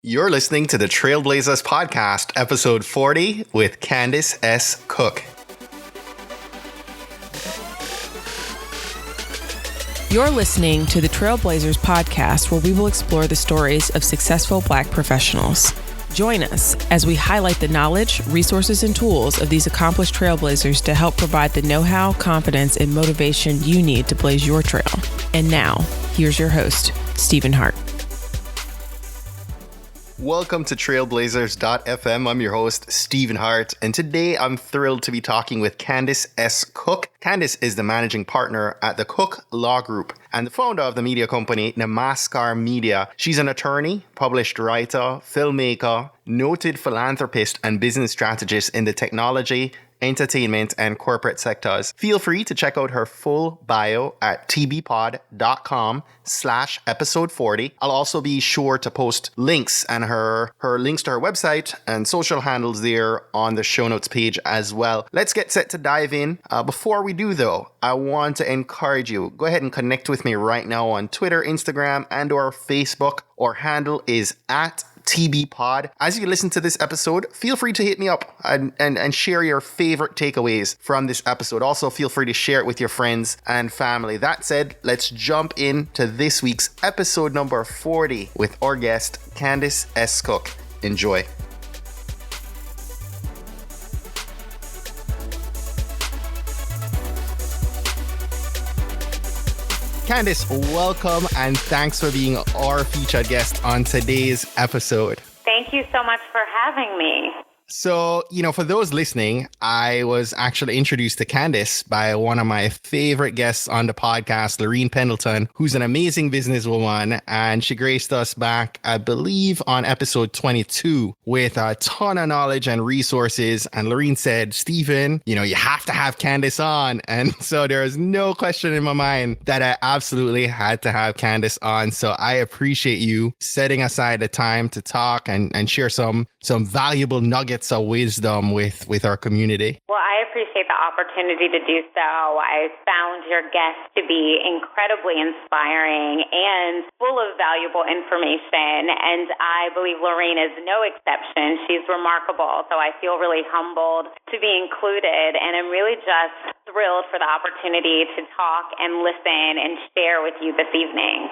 You're listening to the Trailblazers Podcast, episode 40 with Candace S. Cook. You're listening to the Trailblazers Podcast, where we will explore the stories of successful Black professionals. Join us as we highlight the knowledge, resources, and tools of these accomplished trailblazers to help provide the know-how, confidence, and motivation you need to blaze your trail. And now, here's your host, Stephen Hart. Welcome to Trailblazers.fm. I'm your host, Stephen Hart, and today I'm thrilled to be talking with Candace S. Cook. Candace is the managing partner at the Cook Law Group and the founder of the media company Namaskar Media. She's an attorney, published writer, filmmaker, noted philanthropist, and business strategist in the technology, entertainment, and corporate sectors. Feel free to check out her full bio at tbpod.com/episode 40. I'll also be sure to post links and her links to her website and social handles there on the show notes page as well. Let's get set to dive in. Before we do though, I want to encourage you, go ahead and connect with me right now on Twitter, Instagram, and or Facebook. Our handle is at TBPod. As you listen to this episode, feel free to hit me up and share your favorite takeaways from this episode. Also, feel free to share it with your friends and family. That said, let's jump into this week's episode number 40 with our guest, Candace S. Cook. Enjoy. Candace, welcome and thanks for being our featured guest on today's episode. Thank you so much for having me. So, for those listening, I was actually introduced to Candace by one of my favorite guests on the podcast, Lorene Pendleton, who's an amazing businesswoman. And she graced us back, I believe, on episode 22 with a ton of knowledge and resources. And Lorene said, Stephen, you have to have Candace on. And so there is no question in my mind that I absolutely had to have Candace on. So I appreciate you setting aside the time to talk and share some valuable nuggets of wisdom with our community. Well, I appreciate the opportunity to do so. I found your guest to be incredibly inspiring and full of valuable information, and I believe Lorene is no exception. She's remarkable, so I feel really humbled to be included, and I'm really just thrilled for the opportunity to talk and listen and share with you this evening.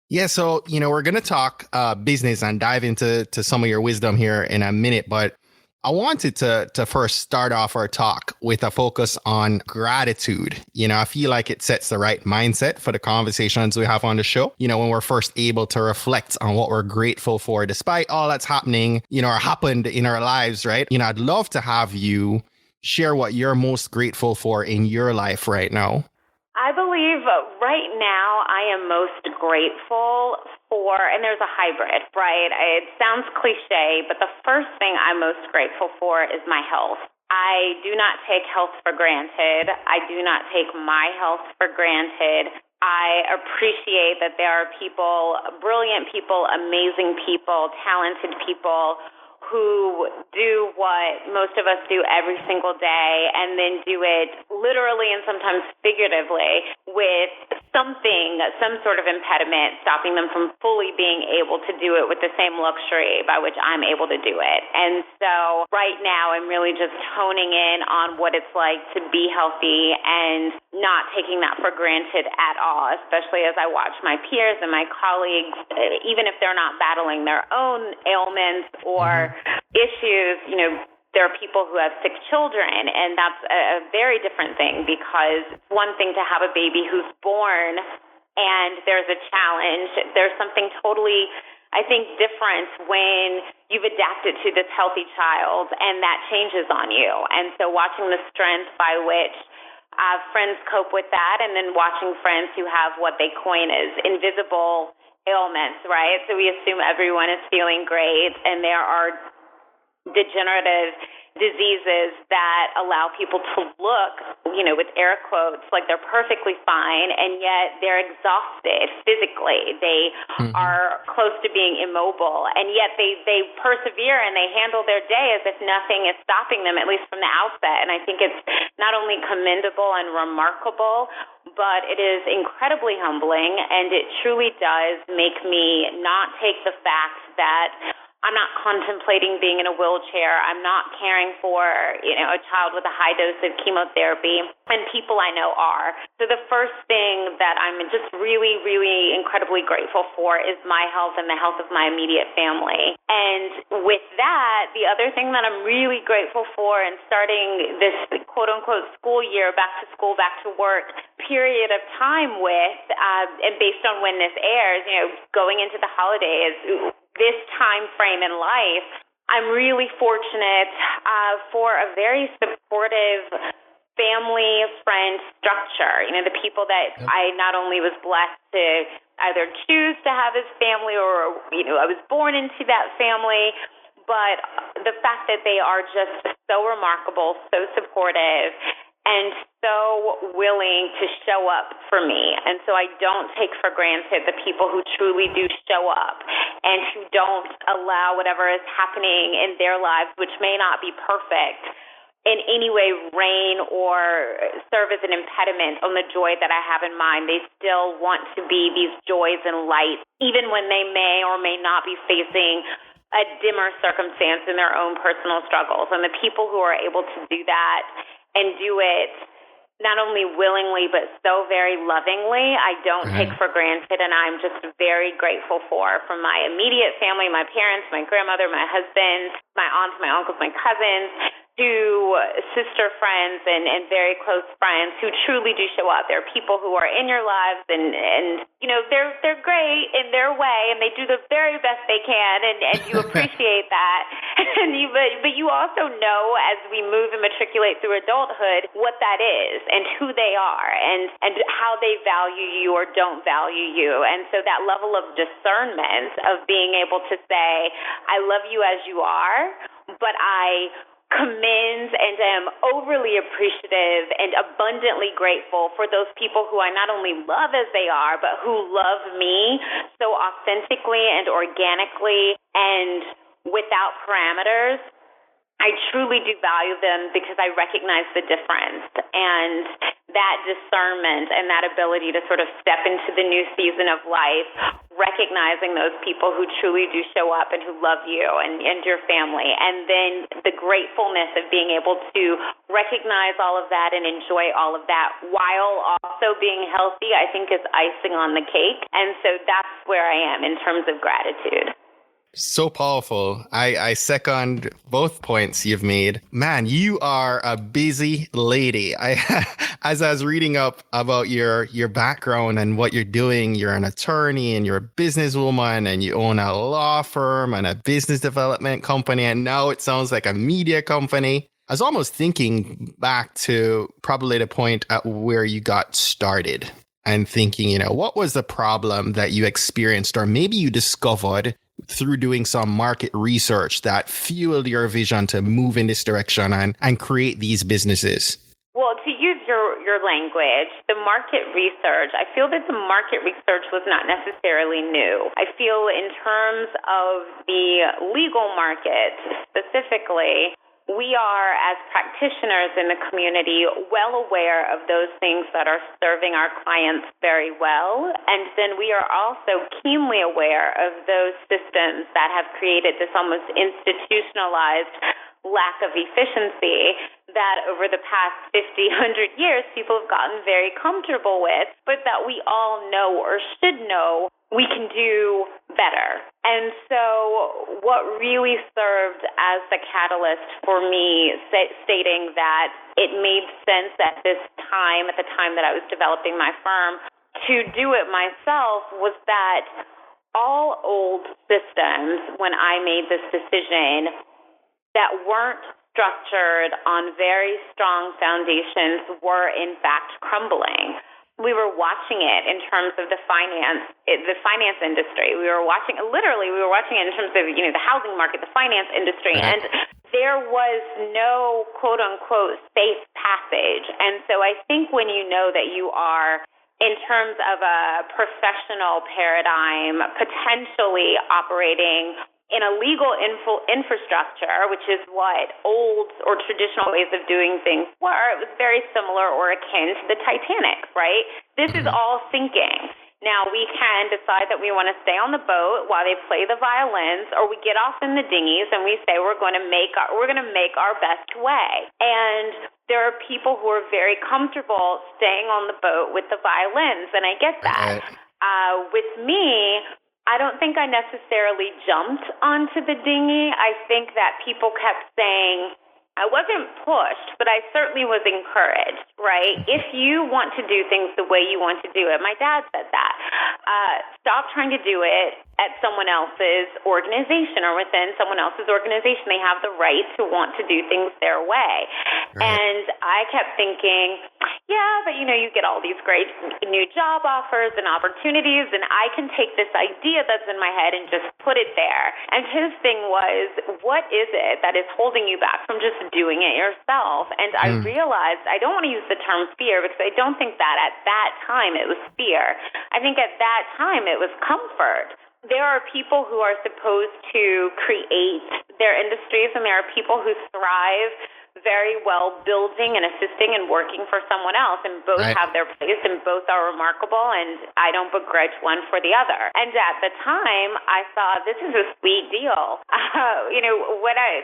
Yeah, so, we're going to talk business and dive into some of your wisdom here in a minute, but I wanted to first start off our talk with a focus on gratitude. I feel like it sets the right mindset for the conversations we have on the show, when we're first able to reflect on what we're grateful for, despite all that's happening, or happened in our lives, right? I'd love to have you share what you're most grateful for in your life right now. I believe right now I am most grateful for, and there's a hybrid, right? It sounds cliche, but the first thing I'm most grateful for is my health. I do not take health for granted. I do not take my health for granted. I appreciate that there are people, brilliant people, amazing people, talented people who do what most of us do every single day and then do it literally and sometimes figuratively with some sort of impediment stopping them from fully being able to do it with the same luxury by which I'm able to do it. And so right now I'm really just honing in on what it's like to be healthy and not taking that for granted at all, especially as I watch my peers and my colleagues, even if they're not battling their own ailments or issues, there are people who have sick children, and that's a very different thing because one thing to have a baby who's born and there's a challenge. There's something totally, I think, different when you've adapted to this healthy child and that changes on you. And so watching the strength by which friends cope with that and then watching friends who have what they coin as invisible ailments, right? So we assume everyone is feeling great and there are degenerative diseases that allow people to look, with air quotes, like they're perfectly fine, and yet they're exhausted physically. They are close to being immobile, and yet they persevere and they handle their day as if nothing is stopping them, at least from the outset. And I think it's not only commendable and remarkable, but it is incredibly humbling, and it truly does make me not take the fact that I'm not contemplating being in a wheelchair. I'm not caring for, a child with a high dose of chemotherapy, and people I know are. So the first thing that I'm just really, really incredibly grateful for is my health and the health of my immediate family. And with that, the other thing that I'm really grateful for in starting this quote-unquote school year, back to school, back to work period of time with, and based on when this airs, going into the holidays, this time frame in life, I'm really fortunate for a very supportive family, friend structure. The people that I not only was blessed to either choose to have as family or, I was born into that family, but the fact that they are just so remarkable, so supportive, and so willing to show up for me. And so I don't take for granted the people who truly do show up and who don't allow whatever is happening in their lives, which may not be perfect, in any way reign or serve as an impediment on the joy that I have in mind. They still want to be these joys and lights, even when they may or may not be facing a dimmer circumstance in their own personal struggles. And the people who are able to do that and do it not only willingly, but so very lovingly, I don't take for granted, and I'm just very grateful for, from my immediate family, my parents, my grandmother, my husband, my aunts, my uncles, my cousins, to sister friends and very close friends who truly do show up. There are people who are in your lives and they're great in their way, and they do the very best they can, and you appreciate that. But you also know, as we move and matriculate through adulthood, what that is and who they are and how they value you or don't value you. And so that level of discernment of being able to say, I love you as you are, but I commend and am overly appreciative and abundantly grateful for those people who I not only love as they are, but who love me so authentically and organically and without parameters. I truly do value them because I recognize the difference, and that discernment and that ability to sort of step into the new season of life, recognizing those people who truly do show up and who love you and your family, and then the gratefulness of being able to recognize all of that and enjoy all of that while also being healthy, I think is icing on the cake. And so that's where I am in terms of gratitude. So powerful. I second both points you've made. Man, you are a busy lady. As I was reading up about your background and what you're doing, you're an attorney and you're a businesswoman and you own a law firm and a business development company, and now it sounds like a media company. I was almost thinking back to probably the point at where you got started and thinking, what was the problem that you experienced or maybe you discovered through doing some market research that fueled your vision to move in this direction and create these businesses? Well, to use your language, the market research, I feel that the market research was not necessarily new. I feel in terms of the legal market specifically, we are, as practitioners in the community, well aware of those things that are serving our clients very well. And then we are also keenly aware of those systems that have created this almost institutionalized lack of efficiency that over the past 50, 100 years, people have gotten very comfortable with, but that we all know or should know we can do better. And so what really served as the catalyst for me stating that it made sense at this time, at the time that I was developing my firm, to do it myself was that all old systems, when I made this decision, that weren't structured on very strong foundations were in fact crumbling. We were watching it in terms of the finance industry. We were watching it in terms of, the housing market, the finance industry. And there was no quote-unquote safe passage. And so I think when you know that you are, in terms of a professional paradigm, potentially operating in a legal infrastructure, which is what old or traditional ways of doing things were, it was very similar or akin to the Titanic, right? This is all sinking. Now, we can decide that we want to stay on the boat while they play the violins, or we get off in the dinghies and we say we're going to make our best way. And there are people who are very comfortable staying on the boat with the violins, and I get that. With me, I don't think I necessarily jumped onto the dinghy. I think that people kept saying, I wasn't pushed, but I certainly was encouraged, right? If you want to do things the way you want to do it, my dad said that. Stop trying to do it at someone else's organization or within someone else's organization. They have the right to want to do things their way. Right. And I kept thinking, yeah, but you get all these great new job offers and opportunities, and I can take this idea that's in my head and just put it there. And his thing was, what is it that is holding you back from just doing it yourself? And I realized I don't want to use the term fear, because I don't think that at that time it was fear. I think at that time it was comfort. There are people who are supposed to create their industries, and there are people who thrive very well building and assisting and working for someone else, and both have their place and both are remarkable, and I don't begrudge one for the other. And at the time, I thought, this is a sweet deal.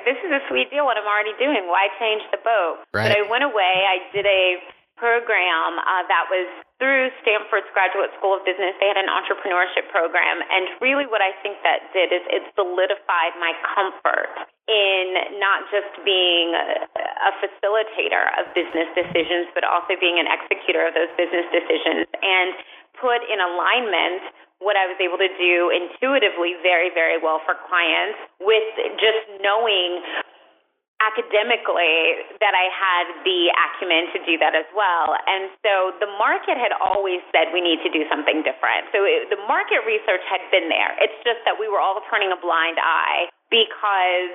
This is a sweet deal, what I'm already doing. Why change the boat? Right. But I went away. I did a program that was through Stanford's Graduate School of Business. They had an entrepreneurship program, and really what I think that did is it solidified my comfort in not just being a facilitator of business decisions, but also being an executor of those business decisions, and put in alignment what I was able to do intuitively very, very well for clients with just knowing academically that I had the acumen to do that as well. And so the market had always said we need to do something different. So the market research had been there. It's just that we were all turning a blind eye because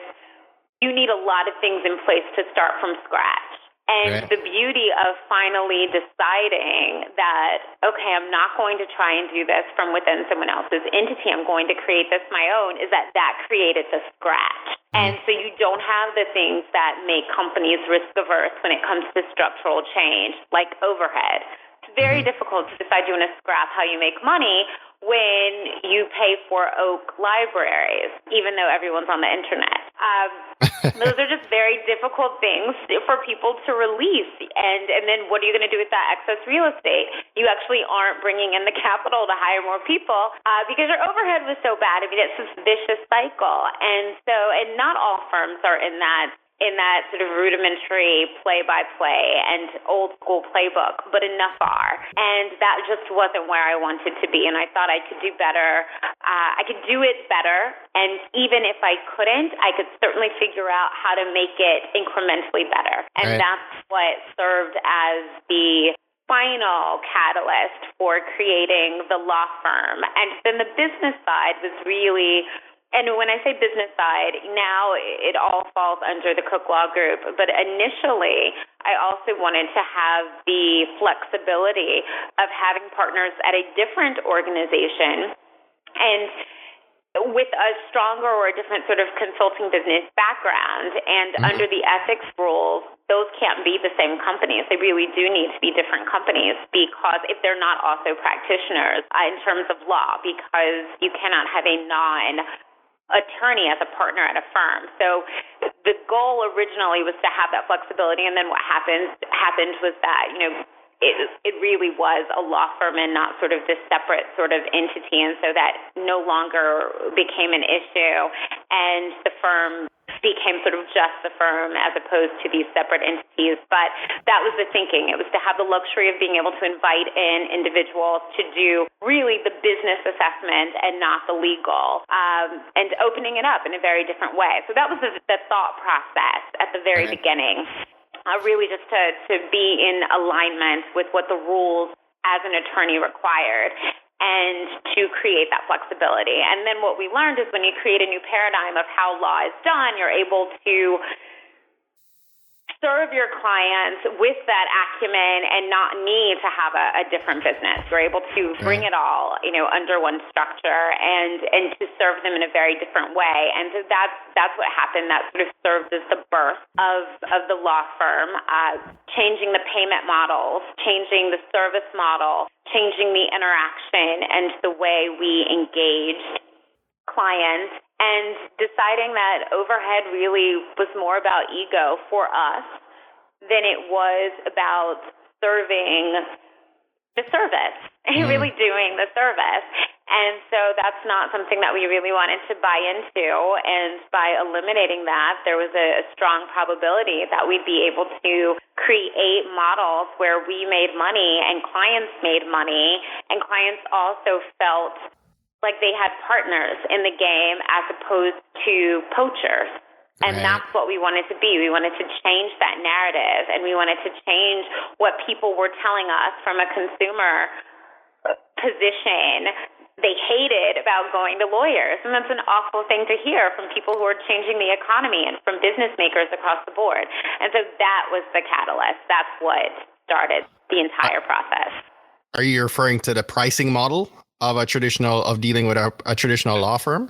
you need a lot of things in place to start from scratch. And the beauty of finally deciding that, okay, I'm not going to try and do this from within someone else's entity, I'm going to create this my own, is that created the scratch. And so you don't have the things that make companies risk-averse when it comes to structural change, like overhead. It's very difficult to decide you want to scrap how you make money when you pay for Oak libraries, even though everyone's on the internet. Those are just very difficult things for people to release. And then what are you going to do with that excess real estate? You actually aren't bringing in the capital to hire more people because your overhead was so bad. I mean, it's this vicious cycle. And not all firms are in that sort of rudimentary play-by-play and old-school playbook, but enough are. And that just wasn't where I wanted to be, and I thought I could do better. I could do it better, and even if I couldn't, I could certainly figure out how to make it incrementally better. And that's what served as the final catalyst for creating the law firm. And then the business side was really... And when I say business side, now it all falls under the Cook Law Group. But initially, I also wanted to have the flexibility of having partners at a different organization and with a stronger or a different sort of consulting business background. And under the ethics rules, those can't be the same companies. They really do need to be different companies, because if they're not also practitioners in terms of law, because you cannot have a non-attorney as a partner at a firm. So the goal originally was to have that flexibility, and then what happened was that, it really was a law firm and not sort of this separate sort of entity, and so that no longer became an issue, and the firm became sort of just the firm as opposed to these separate entities. But that was the thinking. It was to have the luxury of being able to invite in individuals to do really the business assessment and not the legal, and opening it up in a very different way. So that was the thought process at the very beginning, really just to be in alignment with what the rules as an attorney required, and to create that flexibility. And then what we learned is when you create a new paradigm of how law is done, you're able to serve your clients with that acumen and not need to have a different business. We're able to bring it all, under one structure and to serve them in a very different way. And so that's what happened. That sort of served as the birth of the law firm, changing the payment models, changing the service model, changing the interaction and the way we engaged clients, and deciding that overhead really was more about ego for us than it was about serving the service and really doing the service. And so that's not something that we really wanted to buy into. And by eliminating that, there was a strong probability that we'd be able to create models where we made money and clients made money, and clients also felt like they had partners in the game as opposed to poachers. And that's what we wanted to be. We wanted to change that narrative, and we wanted to change what people were telling us from a consumer position they hated about going to lawyers. And that's an awful thing to hear from people who are changing the economy and from business makers across the board. And so that was the catalyst. That's what started the entire process. Are you referring to the pricing model of dealing with a traditional law firm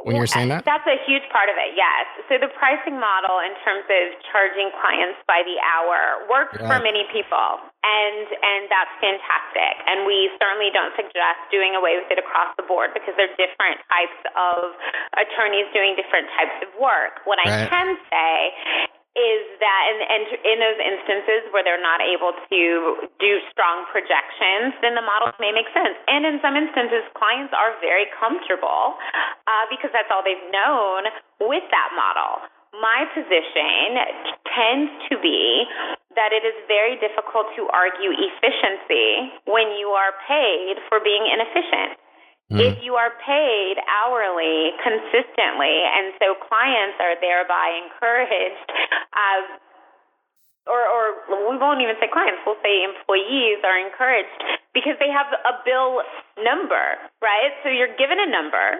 when you're saying that? That's a huge part of it, yes. So the pricing model in terms of charging clients by the hour works for many people, and that's fantastic. And we certainly don't suggest doing away with it across the board because there are different types of attorneys doing different types of work. What I can say is that and in those instances where they're not able to do strong projections, then the model may make sense. And in some instances, clients are very comfortable because that's all they've known with that model. My position tends to be that it is very difficult to argue efficiency when you are paid for being inefficient. If you are paid hourly consistently, and so clients are thereby encouraged, or we won't even say clients, we'll say employees are encouraged because they have a bill number, right? So you're given a number.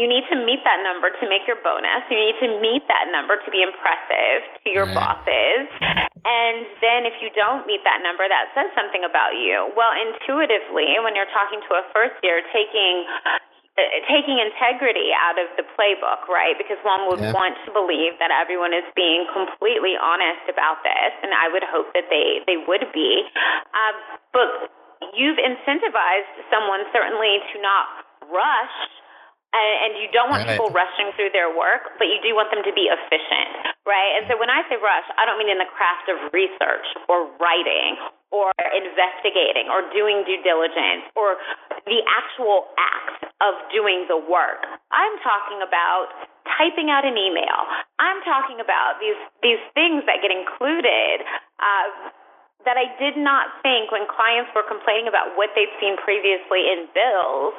You need to meet that number to make your bonus. You need to meet that number to be impressive to your bosses. And then if you don't meet that number, that says something about you. Well, intuitively, when you're talking to a first year, taking integrity out of the playbook, right? Because one would want to believe that everyone is being completely honest about this, and I would hope that they would be. But you've incentivized someone certainly to not rush. And you don't want people rushing through their work, but you do want them to be efficient, right? And so when I say rush, I don't mean in the craft of research or writing or investigating or doing due diligence or the actual act of doing the work. I'm talking about typing out an email. I'm talking about these things that get included that I did not think when clients were complaining about what they'd seen previously in bills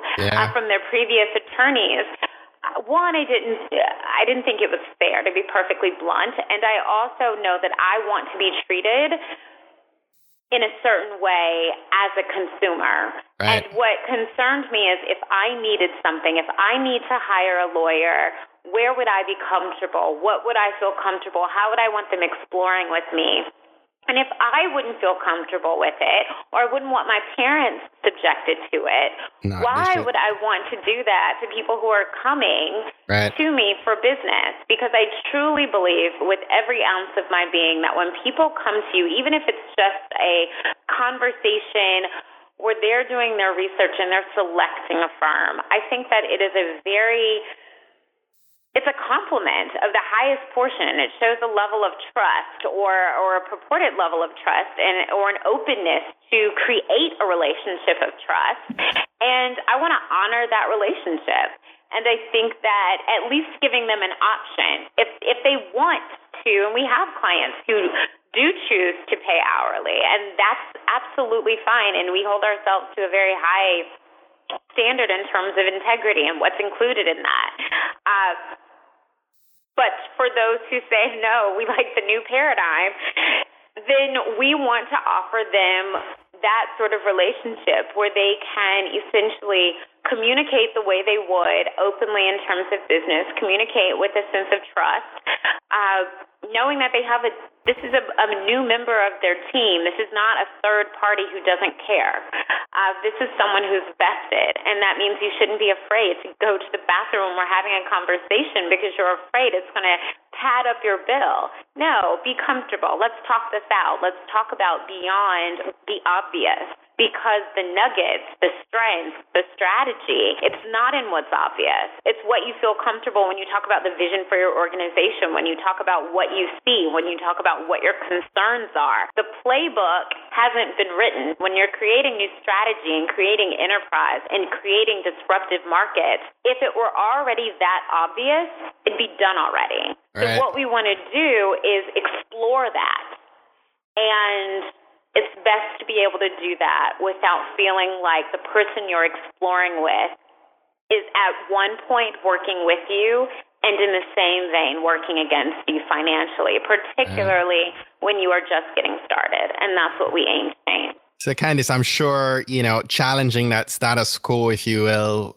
from their previous attorneys. One, I didn't think it was fair, to be perfectly blunt, and I also know that I want to be treated in a certain way as a consumer. And what concerned me is if I needed something, if I need to hire a lawyer, where would I be comfortable? What would I feel comfortable? How would I want them exploring with me? And if I wouldn't feel comfortable with it, or I wouldn't want my parents subjected to it, why would I want to do that to people who are coming to me for business? Because I truly believe with every ounce of my being that when people come to you, even if it's just a conversation where they're doing their research and they're selecting a firm, I think that it is it's a compliment of the highest portion. It shows a level of trust or a purported level of trust or an openness to create a relationship of trust. And I want to honor that relationship. And I think that at least giving them an option, if they want to, and we have clients who do choose to pay hourly, and that's absolutely fine. And we hold ourselves to a very high standard in terms of integrity and what's included in that. But for those who say, no, we like the new paradigm, then we want to offer them that sort of relationship where they can essentially communicate the way they would openly in terms of business, communicate with a sense of trust, knowing that they have this is a new member of their team. This is not a third party who doesn't care. This is someone who's vested, and that means you shouldn't be afraid to go to the bathroom when we're having a conversation because you're afraid it's going to pad up your bill. No, be comfortable. Let's talk this out. Let's talk about beyond the obvious, because the nuggets, the strengths, the strategy, it's not in what's obvious. It's what you feel comfortable when you talk about the vision for your organization, when you talk about what you see, when you talk about what your concerns are. The playbook hasn't been written. When you're creating new strategy and creating enterprise and creating disruptive markets, if it were already that obvious, it'd be done already. Right. So what we want to do is explore that. And it's best to be able to do that without feeling like the person you're exploring with is at one point working with you and in the same vein working against you financially, particularly when you are just getting started. And that's what we aim to change. So Candice, I'm sure, challenging that status quo, if you will,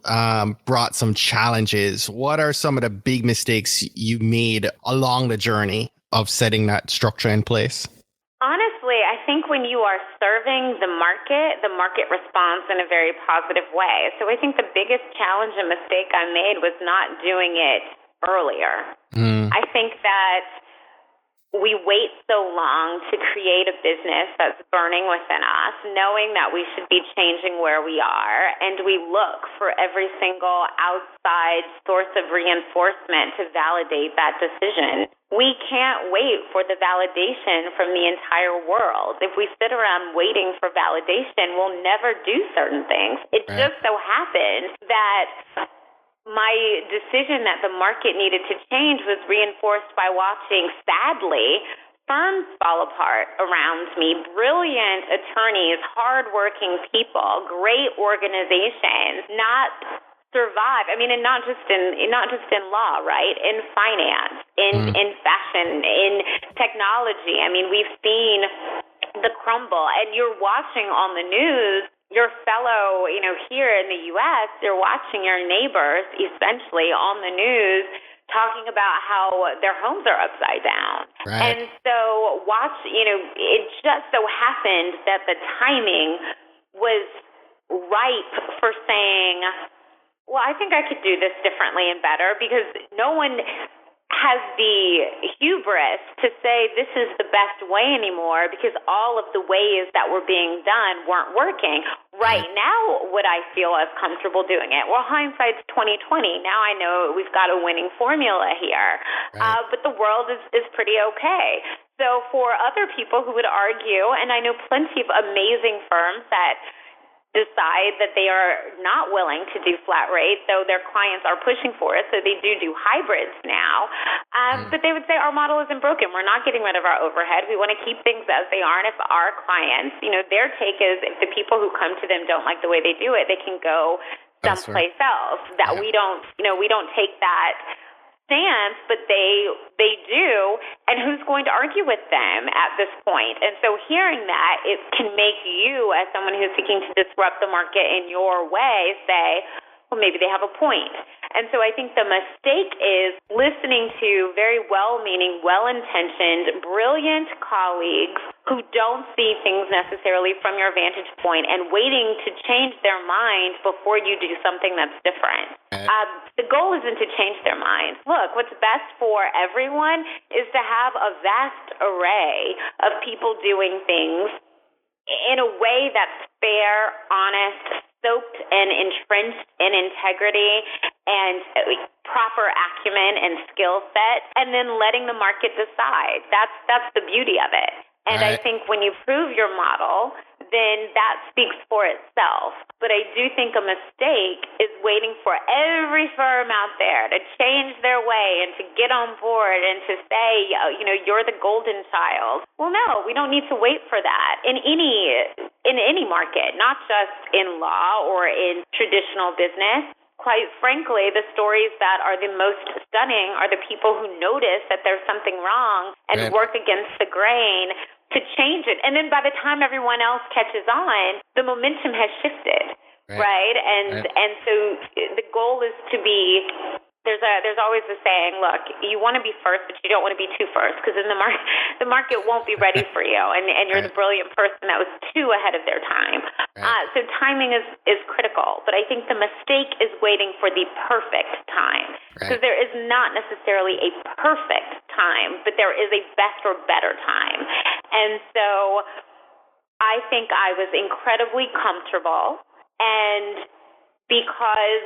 brought some challenges. What are some of the big mistakes you made along the journey of setting that structure in place? Honestly, I think when you are serving the market responds in a very positive way. So I think the biggest challenge and mistake I made was not doing it earlier. I think that we wait so long to create a business that's burning within us, knowing that we should be changing where we are, and we look for every single outside source of reinforcement to validate that decision. We can't wait for the validation from the entire world. If we sit around waiting for validation, we'll never do certain things. It just so happened that my decision that the market needed to change was reinforced by watching, sadly, firms fall apart around me. Brilliant attorneys, hardworking people, great organizations, not survive. I mean, and not just in law, right? In finance, in fashion, in technology. I mean, we've seen the crumble, and you're watching on the news your fellow, here in the U.S., you're watching your neighbors essentially on the news talking about how their homes are upside down. Right. And so it just so happened that the timing was ripe for saying, well, I think I could do this differently and better, because no one has the hubris to say this is the best way anymore because all of the ways that were being done weren't working. Right now, would I feel as comfortable doing it? Well, hindsight's 2020. Now I know we've got a winning formula here, but the world is pretty okay. So for other people who would argue, and I know plenty of amazing firms that decide that they are not willing to do flat rates, so their clients are pushing for it, so they do hybrids now. But they would say our model isn't broken. We're not getting rid of our overhead. We want to keep things as they are, and if our clients, their take is if the people who come to them don't like the way they do it, they can go someplace else. That we don't take that stance, but they do, and who's going to argue with them at this point? And so hearing that, it can make you, as someone who's seeking to disrupt the market in your way, say, well, maybe they have a point. And so I think the mistake is listening to very well-meaning, well-intentioned, brilliant colleagues who don't see things necessarily from your vantage point and waiting to change their mind before you do something that's different. The goal isn't to change their mind. Look, what's best for everyone is to have a vast array of people doing things in a way that's fair, honest, soaked and entrenched in integrity and proper acumen and skill set, and then letting the market decide. That's the beauty of it. And I think when you prove your model, then that speaks for itself. But I do think a mistake is waiting for every firm out there to change their way and to get on board and to say, you're the golden child. Well, no, we don't need to wait for that in any market, not just in law or in traditional business. Quite frankly, the stories that are the most stunning are the people who notice that there's something wrong and work against the grain to change it. And then by the time everyone else catches on, the momentum has shifted, right? And so the goal is to be, there's always the saying, look, you want to be first, but you don't want to be too first, because then the market won't be ready for you, and you're the brilliant person that was too ahead of their time. So timing is critical, but I think the mistake is waiting for the perfect time, because there is not necessarily a perfect time, but there is a best or better time. And so I think I was incredibly comfortable, and because,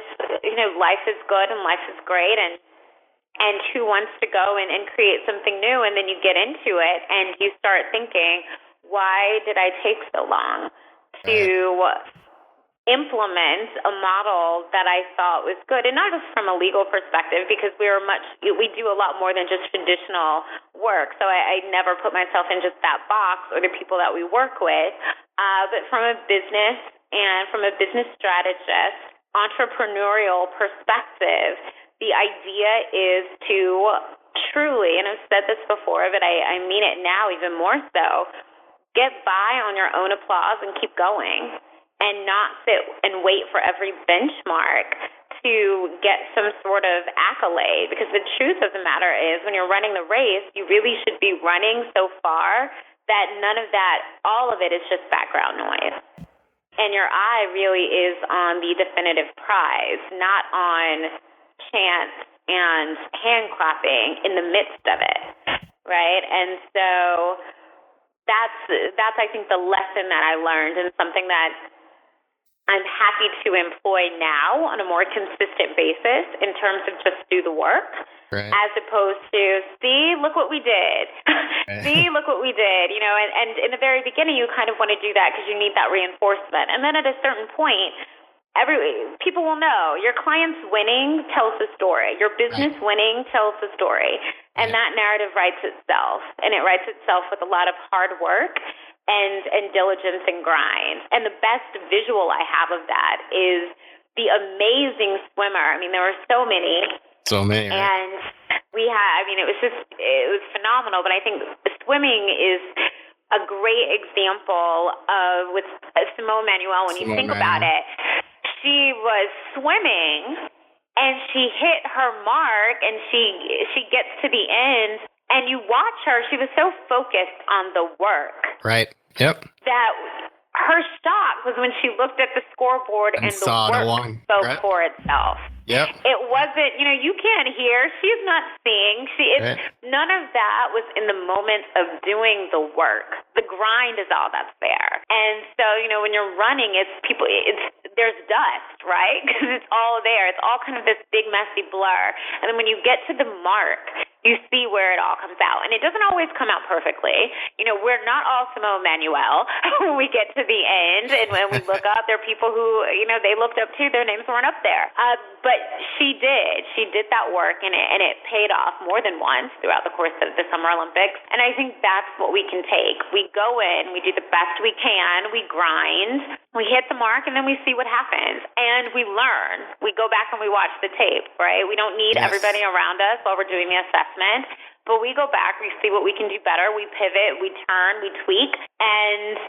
life is good and life is great, and who wants to go and create something new, and then you get into it and you start thinking, why did I take so long to implement a model that I thought was good? And not just from a legal perspective, because we do a lot more than just traditional work, so I never put myself in just that box, or the people that we work with, but from a business and from a business strategist, entrepreneurial perspective, the idea is to truly, and I've said this before, but I mean it now even more so, get by on your own applause and keep going, and not sit and wait for every benchmark to get some sort of accolade. Because the truth of the matter is, when you're running the race, you really should be running so far that none of that, all of it is just background noise. And your eye really is on the definitive prize, not on chance and hand clapping in the midst of it, right? And so that's I think the lesson that I learned, and something that I'm happy to employ now on a more consistent basis in terms of just do the work, as opposed to, see, look what we did. See, look what we did. And in the very beginning, you kind of want to do that because you need that reinforcement. And then at a certain point, people will know your client's winning tells the story. Your business winning tells the story. And that narrative writes itself. And it writes itself with a lot of hard work and diligence and grind. And the best visual I have of that is the amazing swimmer. I mean, there were so many. Right? And it was phenomenal. But I think swimming is a great example of, with Simone Manuel, when you think about it, she was swimming and she hit her mark, and she gets to the end, and you watch her, she was so focused on the work. Right. Yep. That her shock was when she looked at the scoreboard and the work spoke for itself. Yep. It wasn't, you can't hear. She's not seeing. None of that was in the moment of doing the work. The grind is all that's there. And so, when you're running, there's dust, right? Because it's all there. It's all kind of this big, messy blur. And then when you get to the mark, you see where it all comes out. And it doesn't always come out perfectly. We're not all Simone Manuel when we get to the end. And when we look up, there are people who, they looked up too, their names weren't up there. But she did. She did that work, and it paid off more than once throughout the course of the Summer Olympics. And I think that's what we can take. We go in, we do the best we can, we grind, we hit the mark, and then we see what happens. And we learn. We go back and we watch the tape, right? We don't need everybody around us while we're doing the assessment. But we go back, we see what we can do better, we pivot, we turn, we tweak, and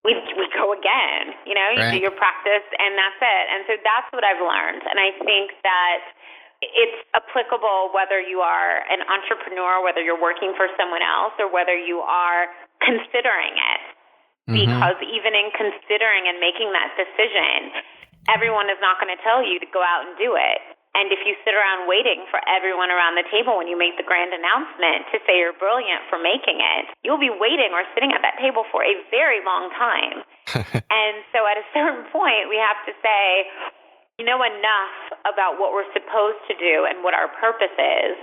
we go again. You do your practice, and that's it. And so that's what I've learned. And I think that it's applicable whether you are an entrepreneur, whether you're working for someone else, or whether you are considering it. Because even in considering and making that decision, everyone is not going to tell you to go out and do it. And if you sit around waiting for everyone around the table when you make the grand announcement to say you're brilliant for making it, you'll be waiting or sitting at that table for a very long time. And so at a certain point, we have to say, enough about what we're supposed to do and what our purpose is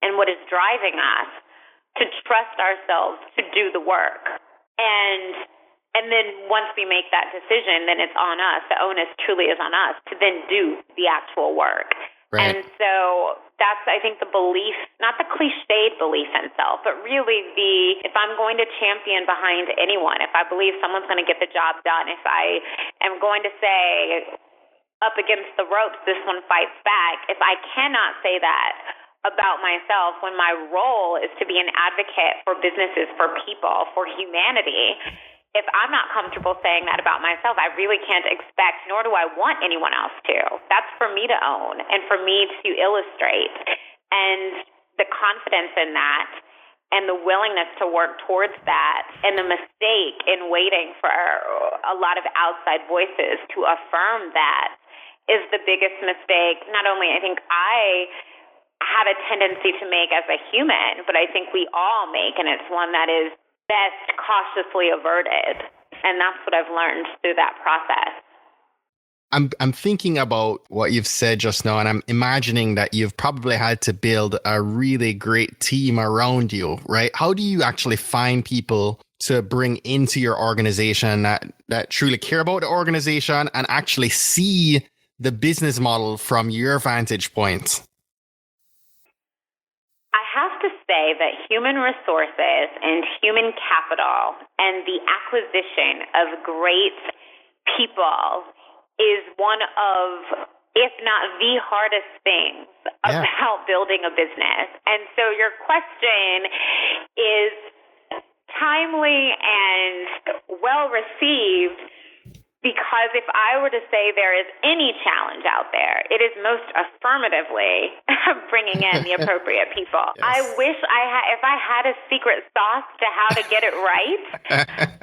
and what is driving us to trust ourselves to do the work. And then once we make that decision, then it's on us. The onus truly is on us to then do the actual work. Right. And so that's, I think, the belief, not the cliched belief in self, but really if I'm going to champion behind anyone, if I believe someone's going to get the job done, if I am going to say up against the ropes, this one fights back, if I cannot say that about myself when my role is to be an advocate for businesses, for people, for humanity. If I'm not comfortable saying that about myself, I really can't expect, nor do I want anyone else to. That's for me to own and for me to illustrate. And the confidence in that and the willingness to work towards that and the mistake in waiting for a lot of outside voices to affirm that is the biggest mistake. Not only I think I have a tendency to make as a human, but I think we all make, and it's one that is best cautiously averted. And that's what I've learned through that process. I'm thinking about what you've said just now, and I'm imagining that you've probably had to build a really great team around you, right? How do you actually find people to bring into your organization that truly care about the organization and actually see the business model from your vantage point? I have to say that human resources and human capital and the acquisition of great people is one of, if not the hardest things about building a business. And so your question is timely and well received, because if I were to say there is any challenge out there, it is most affirmatively bringing in the appropriate people. Yes. I wish if I had a secret sauce to how to get it right,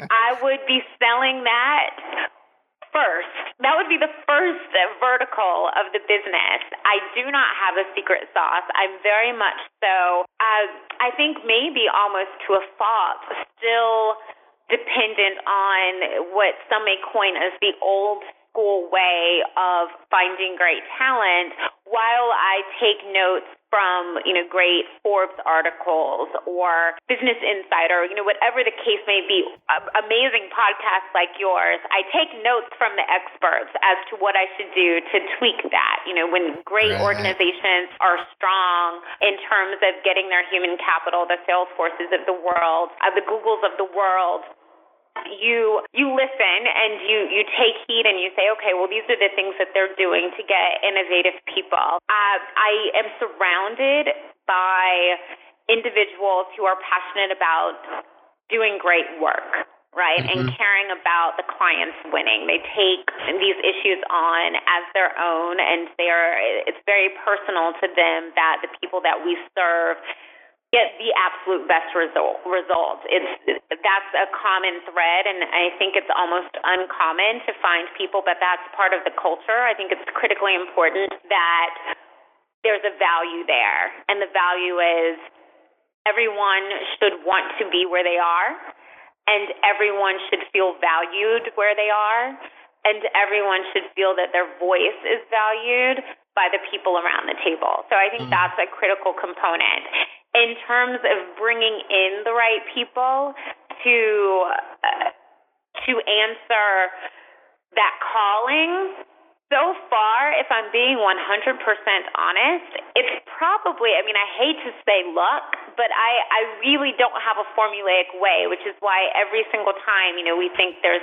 I would be selling that first. That would be the first vertical of the business. I do not have a secret sauce. I'm very much so, I think maybe almost to a fault, still dependent on what some may coin as the old school way of finding great talent, while I take notes from, great Forbes articles or Business Insider, whatever the case may be, amazing podcasts like yours. I take notes from the experts as to what I should do to tweak that. When great organizations are strong in terms of getting their human capital, the Salesforces of the world, the Googles of the world, you listen and you take heed and you say, okay, well, these are the things that they're doing to get innovative people. I am surrounded by individuals who are passionate about doing great work, right? And caring about the clients winning. They take these issues on as their own, and it's very personal to them that the people that we serve get the absolute best results. That's a common thread, and I think it's almost uncommon to find people, but that's part of the culture. I think it's critically important that there's a value there, and the value is everyone should want to be where they are, and everyone should feel valued where they are, and everyone should feel that their voice is valued by the people around the table. So I think that's a critical component. In terms of bringing in the right people to answer that calling, so far, if I'm being 100% honest, it's probably, I hate to say luck, but I really don't have a formulaic way, which is why every single time, we think there's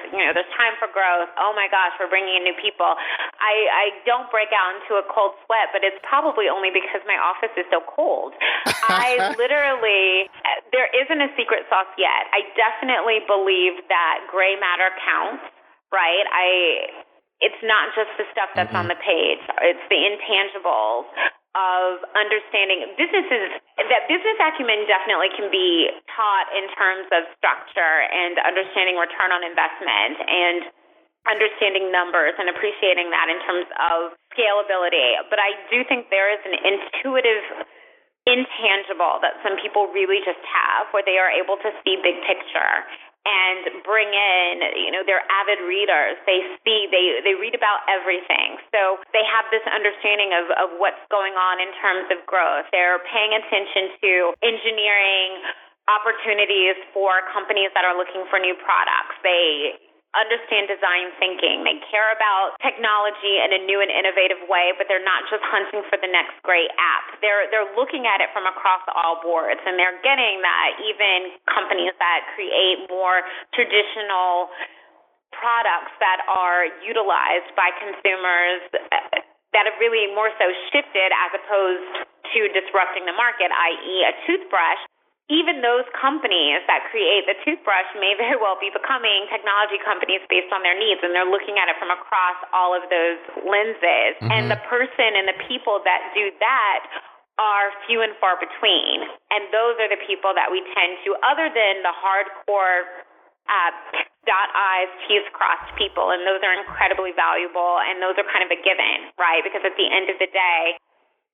time for growth. Oh my gosh, we're bringing in new people. I don't break out into a cold sweat, but it's probably only because my office is so cold. There isn't a secret sauce yet. I definitely believe that gray matter counts, right? It's not just the stuff that's on the page. It's the intangibles of understanding businesses. That business acumen definitely can be taught in terms of structure and understanding return on investment and understanding numbers and appreciating that in terms of scalability. But I do think there is an intuitive intangible that some people really just have, where they are able to see big picture and bring in, they're avid readers. They read about everything. So they have this understanding of what's going on in terms of growth. They're paying attention to engineering opportunities for companies that are looking for new products. They understand design thinking. They care about technology in a new and innovative way, but they're not just hunting for the next great app. They're looking at it from across all boards, and they're getting that even companies that create more traditional products that are utilized by consumers that have really more so shifted as opposed to disrupting the market, i.e. a toothbrush, even those companies that create the toothbrush may very well be becoming technology companies based on their needs, and they're looking at it from across all of those lenses. Mm-hmm. And the person and the people that do that are few and far between. And those are the people that we tend to, other than the hardcore dot I's, T's crossed people, and those are incredibly valuable, and those are kind of a given, right? Because at the end of the day,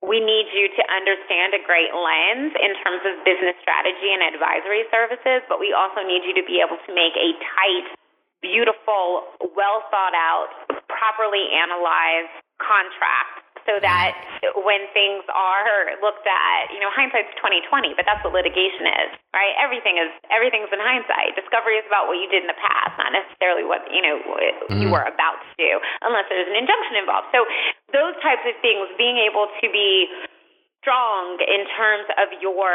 we need you to understand a great lens in terms of business strategy and advisory services, but we also need you to be able to make a tight, beautiful, well thought out, properly analyzed contract so that when things are looked at, hindsight's 20/20, but that's what litigation is, right? Everything's in hindsight. Discovery is about what you did in the past, not necessarily what, you were about to do, unless there's an injunction involved. So those types of things, being able to be strong in terms of your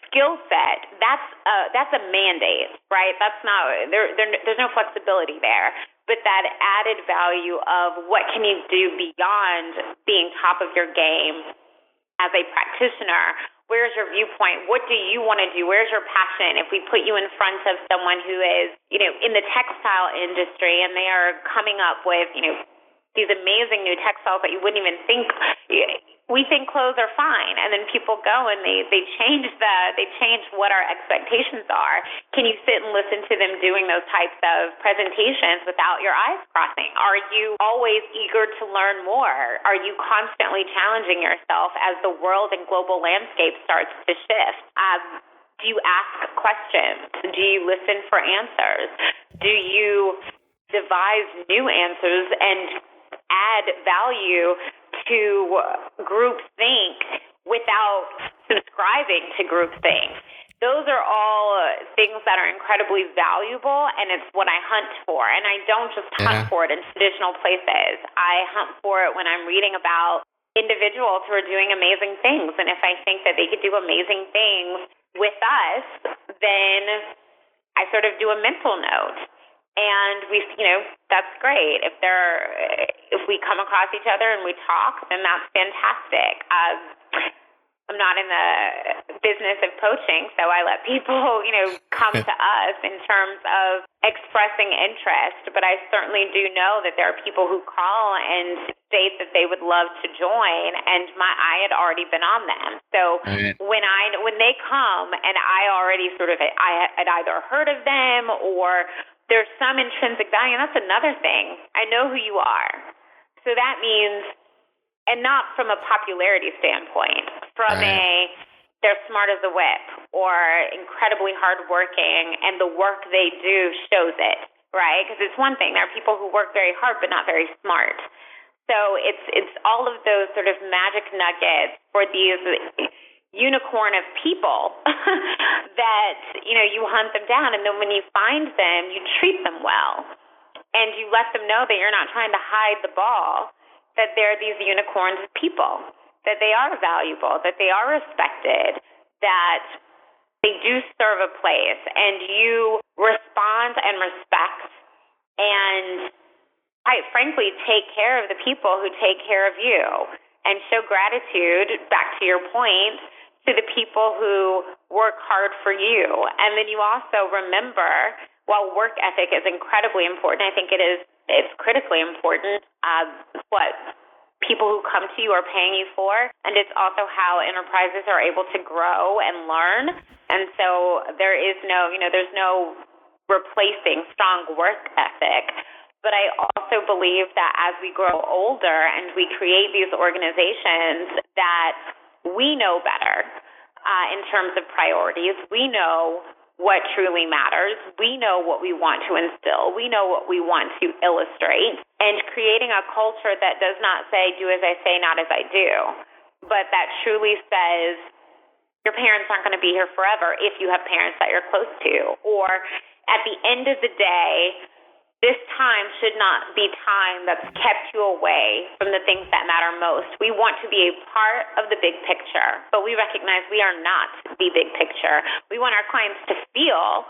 skill set, that's a mandate, right? That's not, there's no flexibility there. But that added value of what can you do beyond being top of your game as a practitioner? Where's your viewpoint? What do you want to do? Where's your passion? If we put you in front of someone who is, in the textile industry and they are coming up with, these amazing new textiles that you wouldn't even think, we think clothes are fine, and then people go and they change what our expectations are. Can you sit and listen to them doing those types of presentations without your eyes crossing? Are you always eager to learn more? Are you constantly challenging yourself as the world and global landscape starts to shift? Do you ask questions? Do you listen for answers? Do you devise new answers and add value to groupthink without subscribing to groupthink? Those are all things that are incredibly valuable, and it's what I hunt for. And I don't just hunt for it in traditional places. I hunt for it when I'm reading about individuals who are doing amazing things. And if I think that they could do amazing things with us, then I sort of do a mental note. And that's great. If we come across each other and we talk, then that's fantastic. I'm not in the business of coaching, so I let people, come to us in terms of expressing interest. But I certainly do know that there are people who call and state that they would love to join, and my eye had already been on them. So when they come, and I already I had either heard of them or there's some intrinsic value, and that's another thing. I know who you are. So that means, and not from a popularity standpoint, from they're smart as a whip or incredibly hardworking, and the work they do shows it, right? Because it's one thing. There are people who work very hard but not very smart. So it's all of those sort of magic nuggets for these unicorn of people that, you hunt them down, and then when you find them, you treat them well, and you let them know that you're not trying to hide the ball, that they're these unicorns of people, that they are valuable, that they are respected, that they do serve a place, and you respond and respect and, quite frankly, take care of the people who take care of you, and show gratitude, back to your point, to the people who work hard for you. And then you also remember, while work ethic is incredibly important, I think it's critically important, what people who come to you are paying you for, and it's also how enterprises are able to grow and learn. And so there is there's no replacing strong work ethic. But I also believe that as we grow older and we create these organizations that we know better in terms of priorities. We know what truly matters. We know what we want to instill. We know what we want to illustrate. And creating a culture that does not say, do as I say, not as I do, but that truly says, your parents aren't going to be here forever if you have parents that you're close to. Or at the end of the day, this time should not be time that's kept you away from the things that matter most. We want to be a part of the big picture, but we recognize we are not the big picture. We want our clients to feel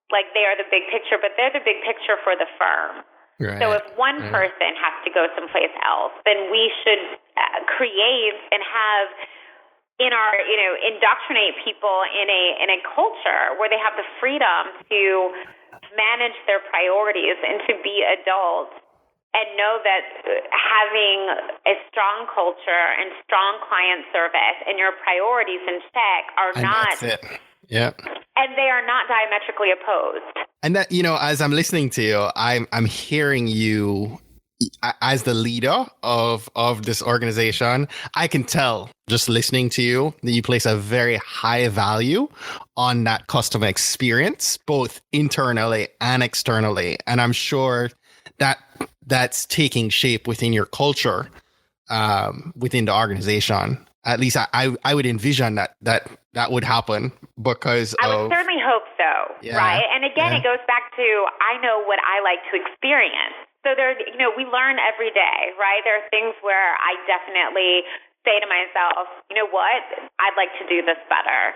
like they are the big picture, but they're the big picture for the firm. Right. So if one person has to go someplace else, then we should create and have indoctrinate people in a culture where they have the freedom to manage their priorities and to be adults and know that having a strong culture and strong client service and your priorities in check are That's it. Yeah. And they are not diametrically opposed. And that, as I'm listening to you, I'm hearing you as the leader of this organization. I can tell just listening to you that you place a very high value on that customer experience, both internally and externally. And I'm sure that that's taking shape within your culture, within the organization. At least I would envision that would happen because I would certainly hope so, right? And again, it goes back to, I know what I like to experience. So there's, we learn every day, right? There are things where I definitely say to myself, you know what, I'd like to do this better.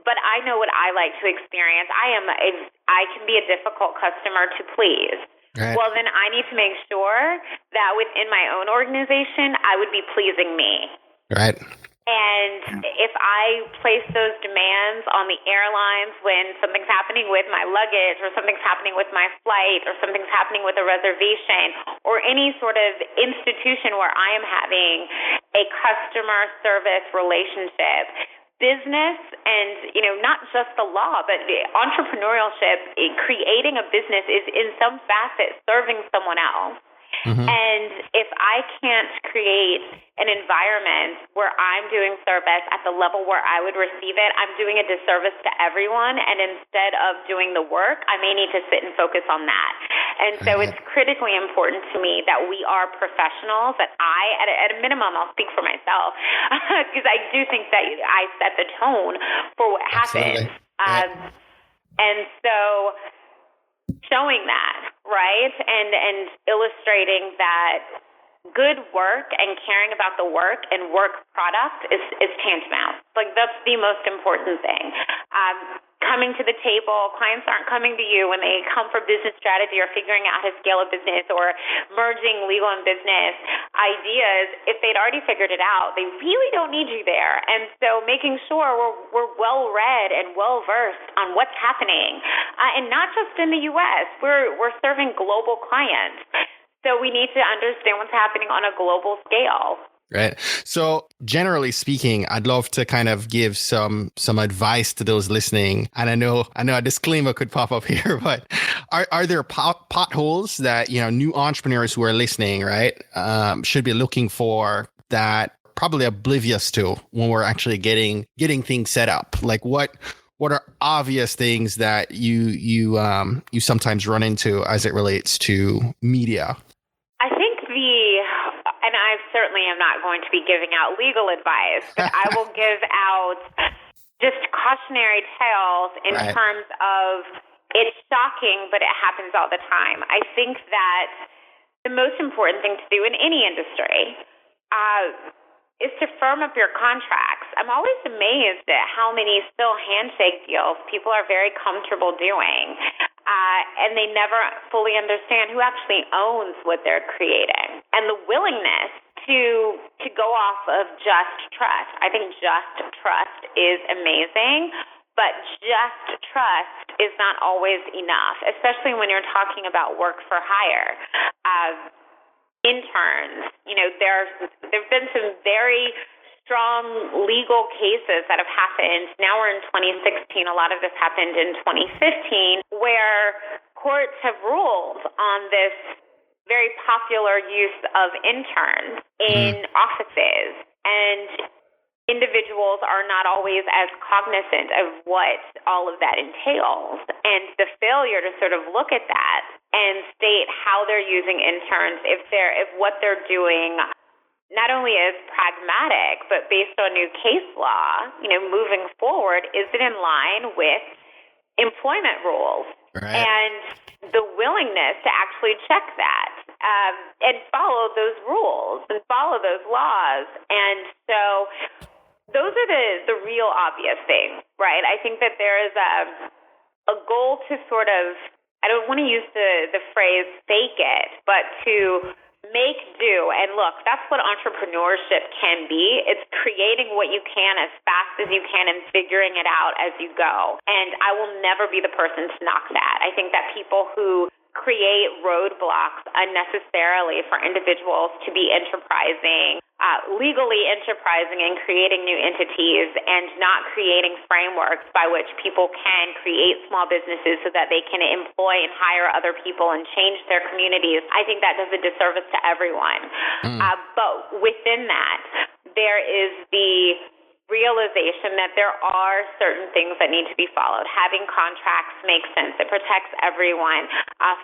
But I know what I like to experience. I can be a difficult customer to please. Right. Well, then I need to make sure that within my own organization, I would be pleasing me. Right. And if I place those demands on the airlines when something's happening with my luggage or something's happening with my flight or something's happening with a reservation or any sort of institution where I am having a customer service relationship, business and, not just the law, but entrepreneurship, creating a business is in some facet serving someone else. Mm-hmm. And if I can't create an environment where I'm doing service at the level where I would receive it, I'm doing a disservice to everyone. And instead of doing the work, I may need to sit and focus on that. And so it's critically important to me that we are professionals, that at a minimum, I'll speak for myself, because I do think that I set the tone for what happens. And so showing that, right, and illustrating that good work and caring about the work and work product is tantamount. Like, that's the most important thing. Coming to the table, clients aren't coming to you when they come for business strategy or figuring out how to scale a business or merging legal and business ideas. If they'd already figured it out, they really don't need you there. And so making sure we're well read and well versed on what's happening, and not just in the U.S. We're serving global clients. So we need to understand what's happening on a global scale. Right. So generally speaking, I'd love to kind of give some advice to those listening. And I know a disclaimer could pop up here, but are there potholes that, new entrepreneurs who are listening, right, should be looking for that probably oblivious to when we're actually getting things set up? Like what are obvious things that you sometimes run into as it relates to media? I think and I certainly am not going to be giving out legal advice, but I will give out just cautionary tales in terms of it's shocking, but it happens all the time. I think that the most important thing to do in any industry is to firm up your contracts. I'm always amazed at how many still handshake deals people are very comfortable doing. And they never fully understand who actually owns what they're creating. And the willingness to go off of just trust. I think just trust is amazing, but just trust is not always enough, especially when you're talking about work for hire. Interns, there've been some very strong legal cases that have happened. Now we're in 2016. A lot of this happened in 2015, where courts have ruled on this very popular use of interns in offices, and individuals are not always as cognizant of what all of that entails. And the failure to sort of look at that and state how they're using interns, if what they're doing not only is pragmatic, but based on new case law, moving forward, is it in line with employment rules? Right. And the willingness to actually check that and follow those rules and follow those laws. And so those are the real obvious things, right? I think that there is a goal to sort of, I don't want to use the phrase fake it, but to make do. And look, that's what entrepreneurship can be. It's creating what you can as fast as you can and figuring it out as you go. And I will never be the person to knock that. I think that people who create roadblocks unnecessarily for individuals to be enterprising, legally enterprising and creating new entities, and not creating frameworks by which people can create small businesses so that they can employ and hire other people and change their communities. I think that does a disservice to everyone. But within that, there is the realization that there are certain things that need to be followed. Having contracts makes sense. It protects everyone.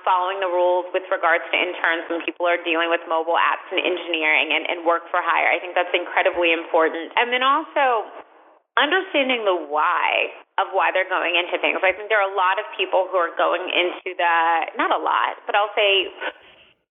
Following the rules with regards to interns when people are dealing with mobile apps and engineering and work for hire. I think that's incredibly important. And then also understanding the why of why they're going into things. I think there are a lot of people who are going into not a lot, but I'll say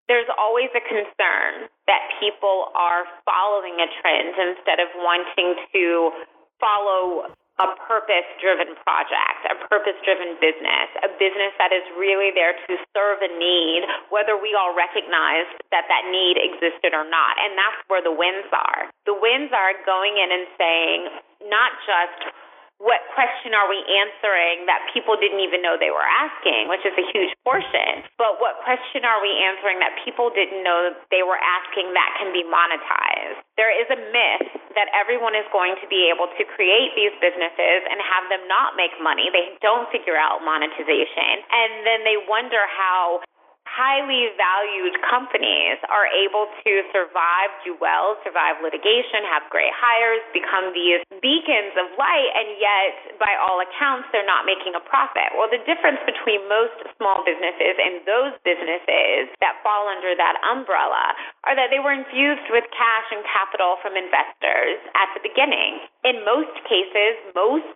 there's always a concern that people are following a trend instead of wanting to follow a purpose-driven project, a purpose-driven business, a business that is really there to serve a need, whether we all recognize that that need existed or not. And that's where the wins are. The wins are going in and saying, not just what question are we answering that people didn't even know they were asking, which is a huge portion, but what question are we answering that people didn't know they were asking that can be monetized? There is a myth that everyone is going to be able to create these businesses and have them not make money. They don't figure out monetization, and then they wonder how highly valued companies are able to survive, do well, survive litigation, have great hires, become these beacons of light, and yet, by all accounts, they're not making a profit. Well, the difference between most small businesses and those businesses that fall under that umbrella are that they were infused with cash and capital from investors at the beginning. In most cases, most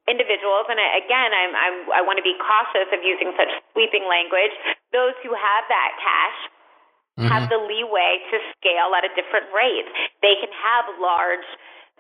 individuals, and again, I want to be cautious of using such sweeping language, those who have that cash have the leeway to scale at a different rate. They can have large,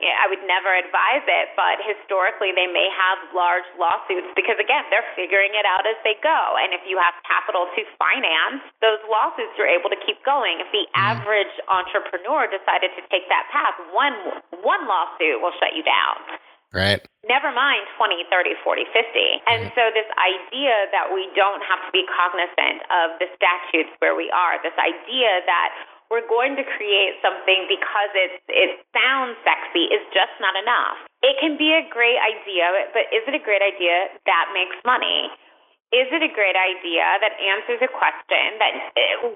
I would never advise it, but historically they may have large lawsuits because, again, they're figuring it out as they go. And if you have capital to finance, those lawsuits are able to keep going. If the average entrepreneur decided to take that path, one lawsuit will shut you down. Right. Never mind 20, 30, 40, 50. And so this idea that we don't have to be cognizant of the statutes where we are, this idea that we're going to create something because it sounds sexy is just not enough. It can be a great idea, but is it a great idea that makes money? Is it a great idea that answers a question that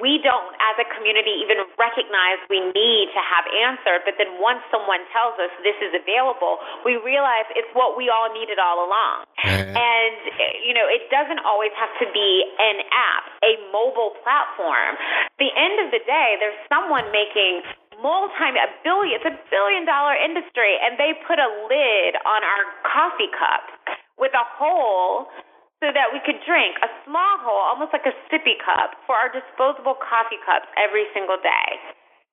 we don't, as a community, even recognize we need to have answered, but then once someone tells us this is available, we realize it's what we all needed all along. And, it doesn't always have to be an app, a mobile platform. At the end of the day, there's someone making it's $1 billion industry, and they put a lid on our coffee cup with a hole so that we could drink, a small hole, almost like a sippy cup, for our disposable coffee cups every single day.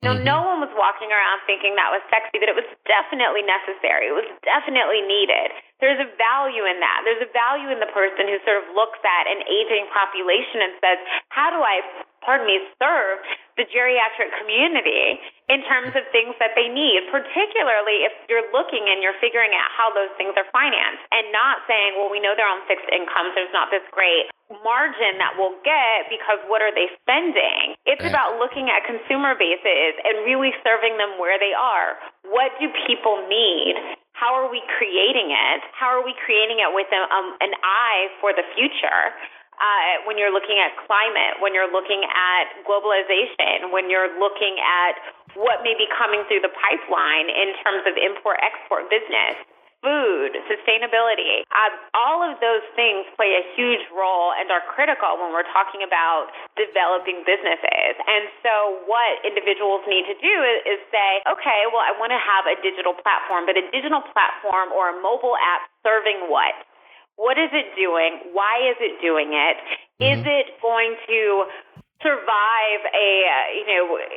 Now, no one was walking around thinking that was sexy, but it was definitely necessary. It was definitely needed. There's a value in that. There's a value in the person who sort of looks at an aging population and says, how do I, serve the geriatric community in terms of things that they need, particularly if you're looking and you're figuring out how those things are financed and not saying, well, we know they're on fixed incomes. There's not this great margin that we'll get because what are they spending? It's about looking at consumer bases and really serving them where they are. What do people need? How are we creating it? How are we creating it with an eye for the future? When you're looking at climate, when you're looking at globalization, when you're looking at what may be coming through the pipeline in terms of import-export business, food, sustainability, all of those things play a huge role and are critical when we're talking about developing businesses. And so what individuals need to do is say, okay, well, I want to have a digital platform, but a digital platform or a mobile app serving what? What is it doing? Why is it doing it? Is it going to survive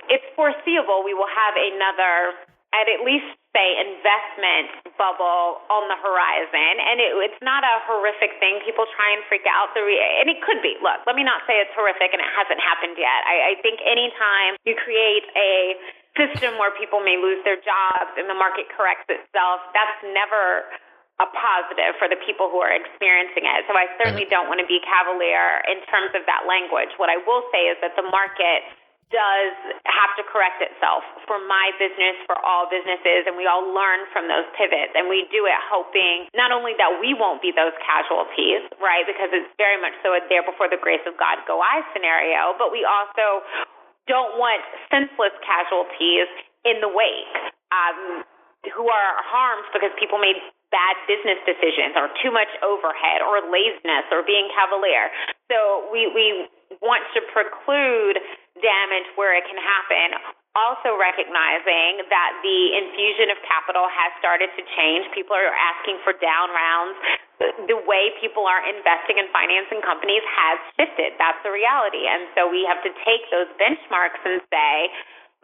it's foreseeable we will have another, at least say, investment bubble on the horizon. And it's not a horrific thing. People try and freak out. And it could be. Look, let me not say it's horrific and it hasn't happened yet. I think anytime you create a system where people may lose their jobs and the market corrects itself, that's never a positive for the people who are experiencing it. So I certainly don't want to be cavalier in terms of that language. What I will say is that the market does have to correct itself for my business, for all businesses, and we all learn from those pivots. And we do it hoping not only that we won't be those casualties, right, because it's very much so a there before the grace of God go I scenario, but we also don't want senseless casualties in the wake who are harmed because people made bad business decisions or too much overhead or laziness or being cavalier. So we want to preclude damage where it can happen, also recognizing that the infusion of capital has started to change. People are asking for down rounds. The way people are investing and financing companies has shifted. That's the reality. And so we have to take those benchmarks and say,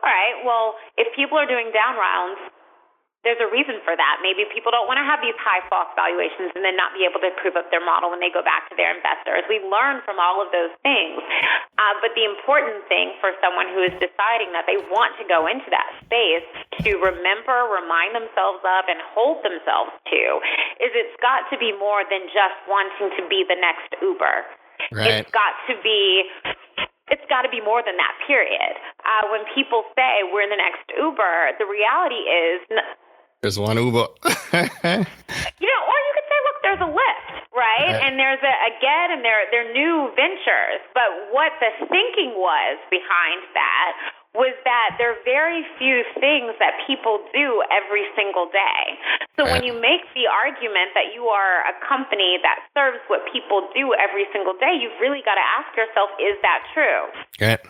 all right, well, if people are doing down rounds, there's a reason for that. Maybe people don't want to have these high false valuations and then not be able to prove up their model when they go back to their investors. We learn from all of those things. But the important thing for someone who is deciding that they want to go into that space to remember, remind themselves of, and hold themselves to is it's got to be more than just wanting to be the next Uber. Right. It's got to be more than that, period. When people say we're the next Uber, the reality is there's one Uber. or you could say, look, there's a Lyft, right? And there's and they're new ventures. But what the thinking was behind that was that there are very few things that people do every single day. So when you make the argument that you are a company that serves what people do every single day, you've really got to ask yourself, is that true? Right.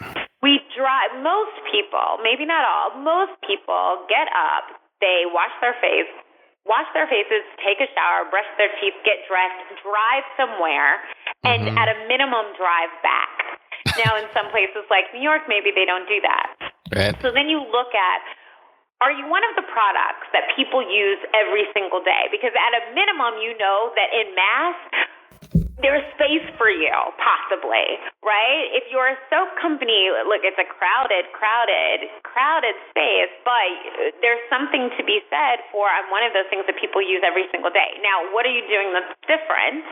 Most people, maybe not all, most people get up, they wash their faces, take a shower, brush their teeth, get dressed, drive somewhere, and at a minimum drive back. Now, in some places like New York, maybe they don't do that. Right. So then you look at, are you one of the products that people use every single day? Because at a minimum, you know that in mass, there's space for you, possibly, right? If you're a soap company, look, it's a crowded space, but there's something to be said for I'm one of those things that people use every single day. Now, what are you doing that's different?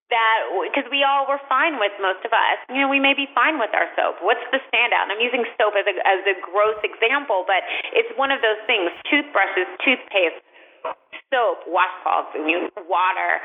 Because we're fine with most of us. We may be fine with our soap. What's the standout? And I'm using soap as a gross example, but it's one of those things: toothbrushes, toothpaste, soap, washcloths, water,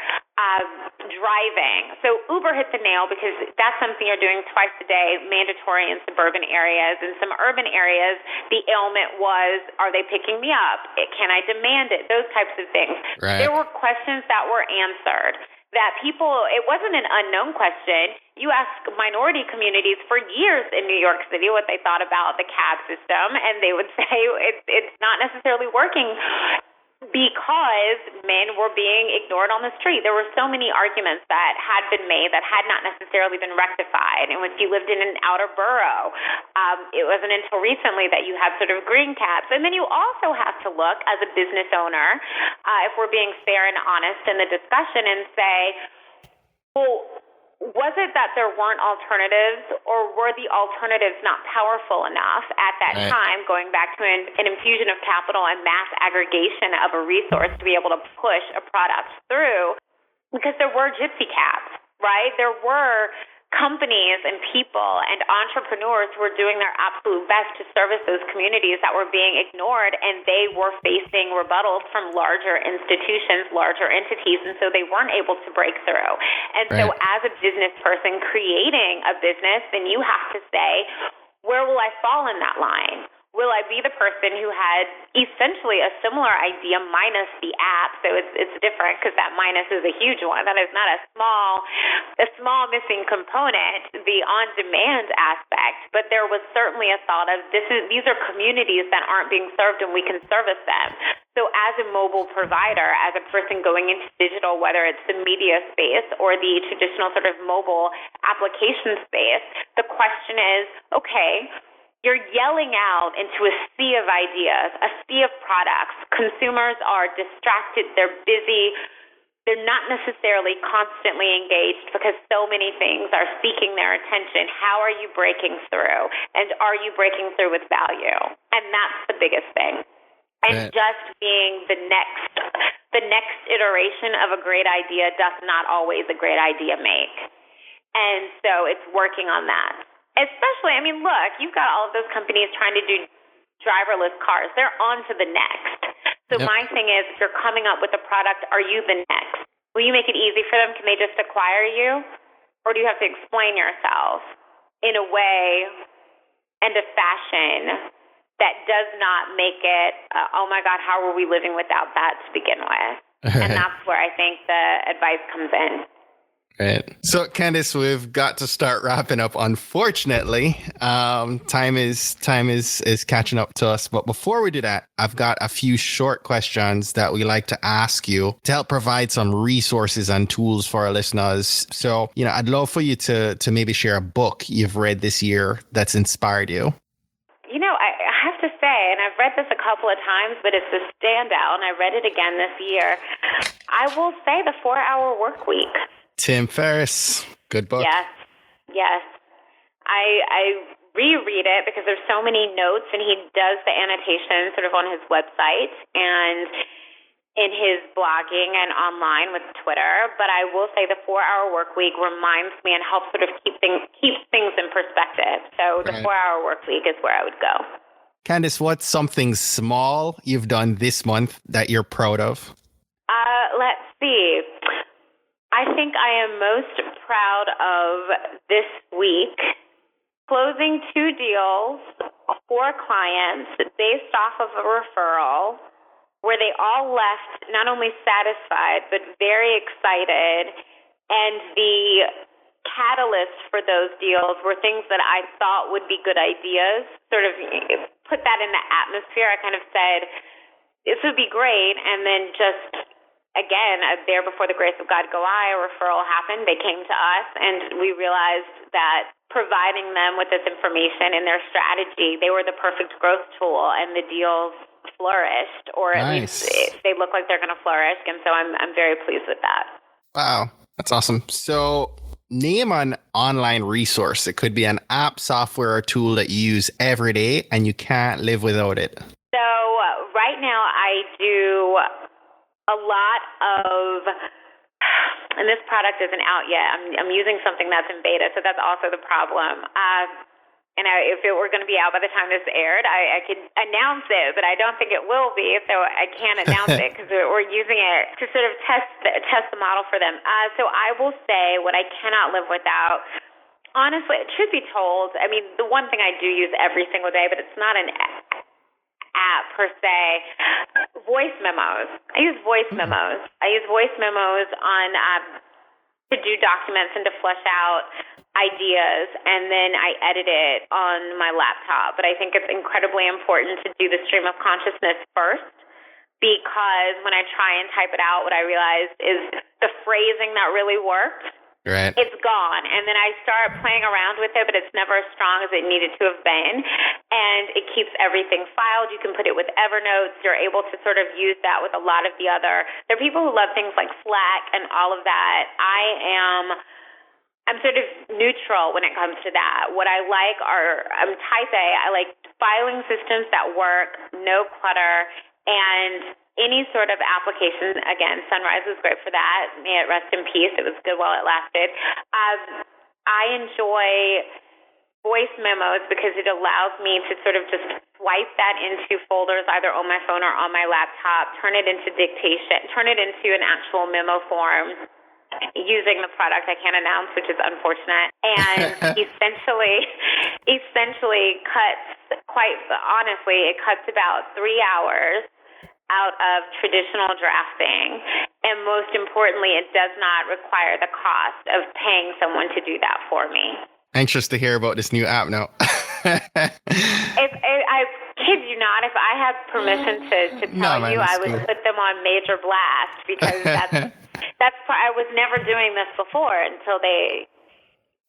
driving. So Uber hit the nail because that's something you're doing twice a day, mandatory in suburban areas. In some urban areas, the ailment was, are they picking me up? Can I demand it? Those types of things. Right. There were questions that were answered. That people, it wasn't an unknown question. You ask minority communities for years in New York City what they thought about the cab system, and they would say it's not necessarily working because men were being ignored on the street. There were so many arguments that had been made that had not necessarily been rectified. And if you lived in an outer borough, it wasn't until recently that you had sort of green cabs. And then you also have to look as a business owner, if we're being fair and honest in the discussion, and say, well, was it that there weren't alternatives, or were the alternatives not powerful enough at that time, going back to an infusion of capital and mass aggregation of a resource to be able to push a product through? Because there were gypsy cabs, right? There were companies and people and entrepreneurs who were doing their absolute best to service those communities that were being ignored, and they were facing rebuttals from larger institutions, larger entities, and so they weren't able to break through. And so as a business person creating a business, then you have to say, where will I fall in that line? Will I be the person who had essentially a similar idea minus the app? So it's different because that minus is a huge one. That is not a small missing component, the on-demand aspect. But there was certainly a thought of these are communities that aren't being served, and we can service them. So as a mobile provider, as a person going into digital, whether it's the media space or the traditional sort of mobile application space, the question is, okay, you're yelling out into a sea of ideas, a sea of products. Consumers are distracted. They're busy. They're not necessarily constantly engaged because so many things are seeking their attention. How are you breaking through? And are you breaking through with value? And that's the biggest thing. And just being the next iteration of a great idea does not always a great idea make. And so it's working on that. Especially, I mean, look, you've got all of those companies trying to do driverless cars. They're on to the next. So my thing is, if you're coming up with a product, are you the next? Will you make it easy for them? Can they just acquire you? Or do you have to explain yourself in a way and a fashion that does not make it, oh my God, how are we living without that to begin with? And that's where I think the advice comes in. Right. So, Candice, we've got to start wrapping up. Unfortunately, time is catching up to us. But before we do that, I've got a few short questions that we like to ask you to help provide some resources and tools for our listeners. So, I'd love for you to maybe share a book you've read this year that's inspired you. I have to say, and I've read this a couple of times, but it's a standout, and I read it again this year. I will say The 4-Hour Workweek. Tim Ferriss, good book. Yes. I reread it because there's so many notes, and he does the annotation sort of on his website and in his blogging and online with Twitter. But I will say The 4-Hour Workweek reminds me and helps sort of keep things in perspective. So The 4-Hour Workweek is where I would go. Candice, what's something small you've done this month that you're proud of? Let's see. I think I am most proud of this week closing 2 deals for clients based off of a referral where they all left not only satisfied but very excited. And the catalyst for those deals were things that I thought would be good ideas, sort of put that in the atmosphere. I kind of said, this would be great. And then just again, there before the grace of God go I, a referral happened. They came to us, and we realized that providing them with this information in their strategy, they were the perfect growth tool, and the deals flourished, or at least they look like they're going to flourish. And so I'm very pleased with that. Wow, that's awesome. So name an online resource. It could be an app, software, or tool that you use every day, and you can't live without it. So right now I do a lot of, and this product isn't out yet. I'm using something that's in beta, so that's also the problem. And if it were going to be out by the time this aired, I could announce it, but I don't think it will be, so I can't announce it because we're using it to sort of test the model for them. So I will say what I cannot live without. Honestly, it should be told. I mean, the one thing I do use every single day, but it's not an app per se, voice memos. I use voice memos. On to do documents and to flesh out ideas, and then I edit it on my laptop. But I think it's incredibly important to do the stream of consciousness first, because when I try and type it out, what I realized is the phrasing that really works, right, it's gone. And then I start playing around with it, but it's never as strong as it needed to have been. And it keeps everything filed. You can put it with Evernote. You're able to sort of use that with a lot of the other. There are people who love things like Slack and all of that. I'm sort of neutral when it comes to that. What I like I'm type A. I like filing systems that work, no clutter, and any sort of application. Again, Sunrise was great for that. May it rest in peace. It was good while it lasted. I enjoy voice memos because it allows me to sort of just swipe that into folders either on my phone or on my laptop, turn it into dictation, turn it into an actual memo form using the product I can't announce, which is unfortunate, and essentially cuts, quite honestly, it cuts about 3 hours out of traditional drafting. And most importantly, it does not require the cost of paying someone to do that for me. Anxious to hear about this new app now. I kid you not, if I had permission to tell you, I would put them on major blast, because I was never doing this before until they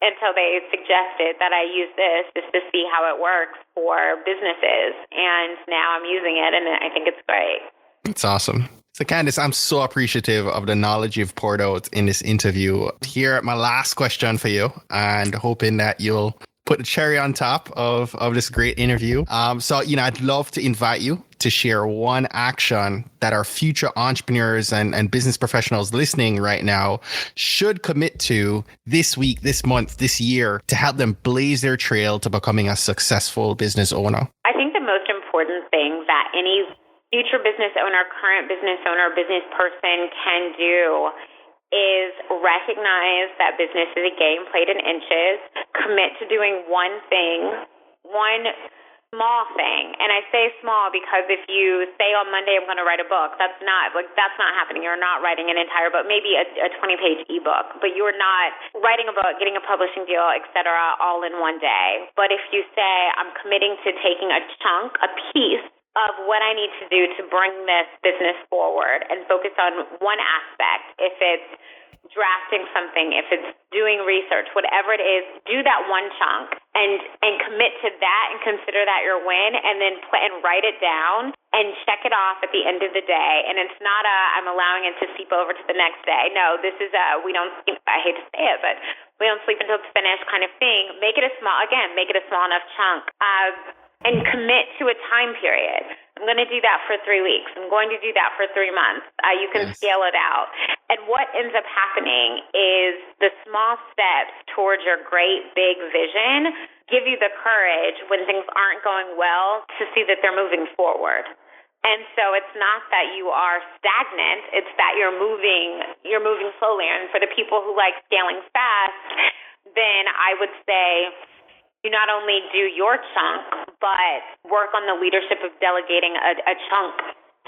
until they suggested that I use this just to see how it works for businesses. And now I'm using it, and I think it's great. It's awesome. So Candace, I'm so appreciative of the knowledge you've poured out in this interview. Here, my last question for you, and hoping that you'll put the cherry on top of this great interview. So, I'd love to invite you to share one action that our future entrepreneurs and business professionals listening right now should commit to this week, this month, this year to help them blaze their trail to becoming a successful business owner. I think the most important thing that any future business owner, current business owner, business person can do is recognize that business is a game played in inches, commit to doing one thing, one small thing. And I say small because if you say on Monday I'm going to write a book, that's not happening. You're not writing an entire book, maybe a 20-page ebook, but you're not writing a book, getting a publishing deal, etc., all in one day. But if you say I'm committing to taking a chunk, a piece of what I need to do to bring this business forward and focus on one aspect. If it's drafting something, if it's doing research, whatever it is, do that one chunk and commit to that and consider that your win, and then write it down and check it off at the end of the day. And it's not I'm allowing it to seep over to the next day. No, this is I hate to say it, but we don't sleep until it's finished kind of thing. Make it a small enough chunk. And commit to a time period. I'm going to do that for 3 weeks. I'm going to do that for 3 months. You can scale it out. And what ends up happening is the small steps towards your great big vision give you the courage when things aren't going well to see that they're moving forward. And so it's not that you are stagnant, it's that you're moving slowly. And for the people who like scaling fast, then I would say you not only do your chunk, but work on the leadership of delegating a chunk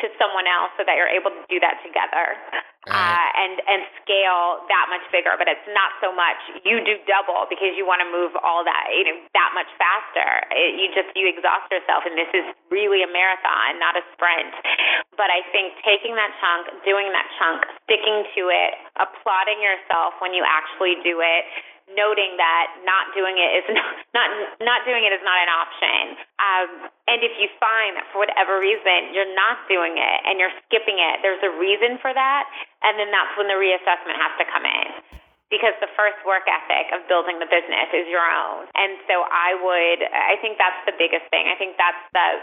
to someone else so that you're able to do that together and scale that much bigger. But it's not so much you do double because you want to move all that that much faster. You exhaust yourself, and this is really a marathon, not a sprint. But I think taking that chunk, doing that chunk, sticking to it, applauding yourself when you actually do it, noting that not doing it is not an option. And if you find that for whatever reason you're not doing it and you're skipping it, there's a reason for that, and then that's when the reassessment has to come in. Because the first work ethic of building the business is your own. And so I think that's the biggest thing. I think that's the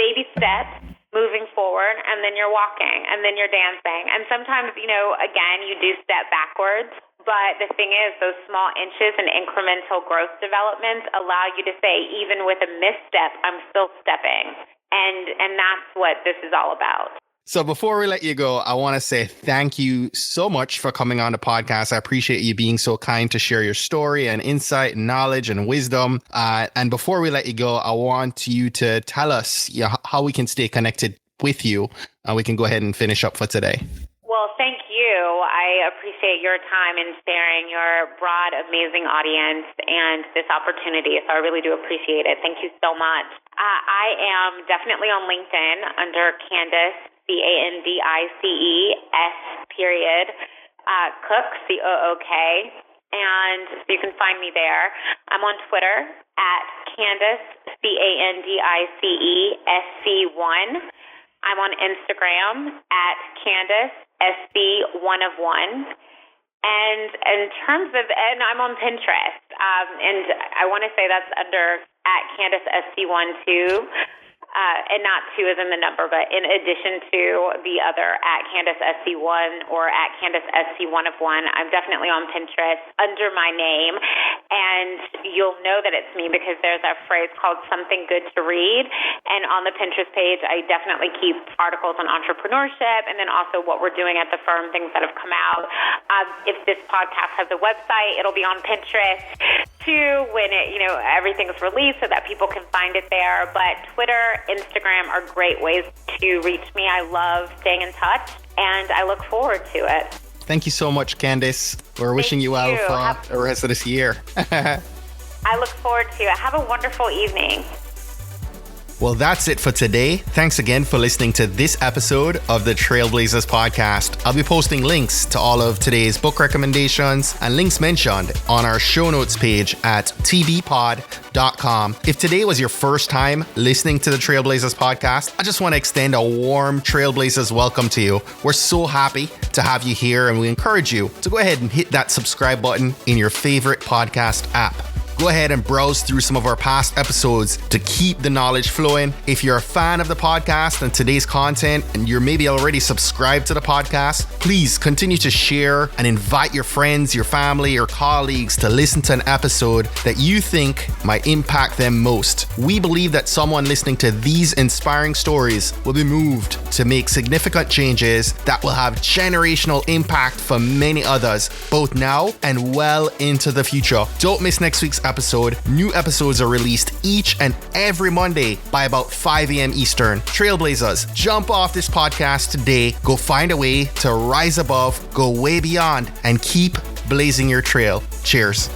baby steps moving forward, and then you're walking, and then you're dancing. And sometimes, again, you do step backwards. But the thing is, those small inches and incremental growth developments allow you to say, even with a misstep, I'm still stepping. And that's what this is all about. So before we let you go, I want to say thank you so much for coming on the podcast. I appreciate you being so kind to share your story and insight and knowledge and wisdom. And before we let you go, I want you to tell us how we can stay connected with you. We can go ahead and finish up for today. Well, thank you. I appreciate your time in sharing your broad, amazing audience and this opportunity. So I really do appreciate it. Thank you so much. I am definitely on LinkedIn under Candice, CandiceS. Cook, COOK. And so you can find me there. I'm on Twitter at Candice, CandiceSC1. I'm on Instagram at Candice, SC1of1. And in terms of, and I'm on Pinterest, and I want to say that's under at Candice SC1 too, and not 2 as in the number, but in addition to the other at Candice SC1 or at Candice SC1of1, I'm definitely on Pinterest under my name, and you'll know that it's me because there's a phrase called something good to read, and on the Pinterest page, I definitely keep articles on entrepreneurship and then also what we're doing at the firm, things that have come out. If this podcast has a website, it'll be on Pinterest too when everything's released so that people can find it there. But Twitter, Instagram are great ways to reach me. I love staying in touch, and I look forward to it. Thank you so much, Candice. We're wishing you well for the rest of this year. I look forward to it. Have a wonderful evening. Well, that's it for today. Thanks again for listening to this episode of the Trailblazers podcast. I'll be posting links to all of today's book recommendations and links mentioned on our show notes page at tbpod.com. If today was your first time listening to the Trailblazers podcast, I just want to extend a warm Trailblazers welcome to you. We're so happy to have you here, and we encourage you to go ahead and hit that subscribe button in your favorite podcast app. Go ahead and browse through some of our past episodes to keep the knowledge flowing. If you're a fan of the podcast and today's content, and you're maybe already subscribed to the podcast, please continue to share and invite your friends, your family, or colleagues to listen to an episode that you think might impact them most. We believe that someone listening to these inspiring stories will be moved to make significant changes that will have generational impact for many others, both now and well into the future. Don't miss next week's episode. New episodes are released each and every Monday by about 5 a.m. Eastern. Trailblazers, jump off this podcast today. Go find a way to rise above, go way beyond, and keep blazing your trail. Cheers.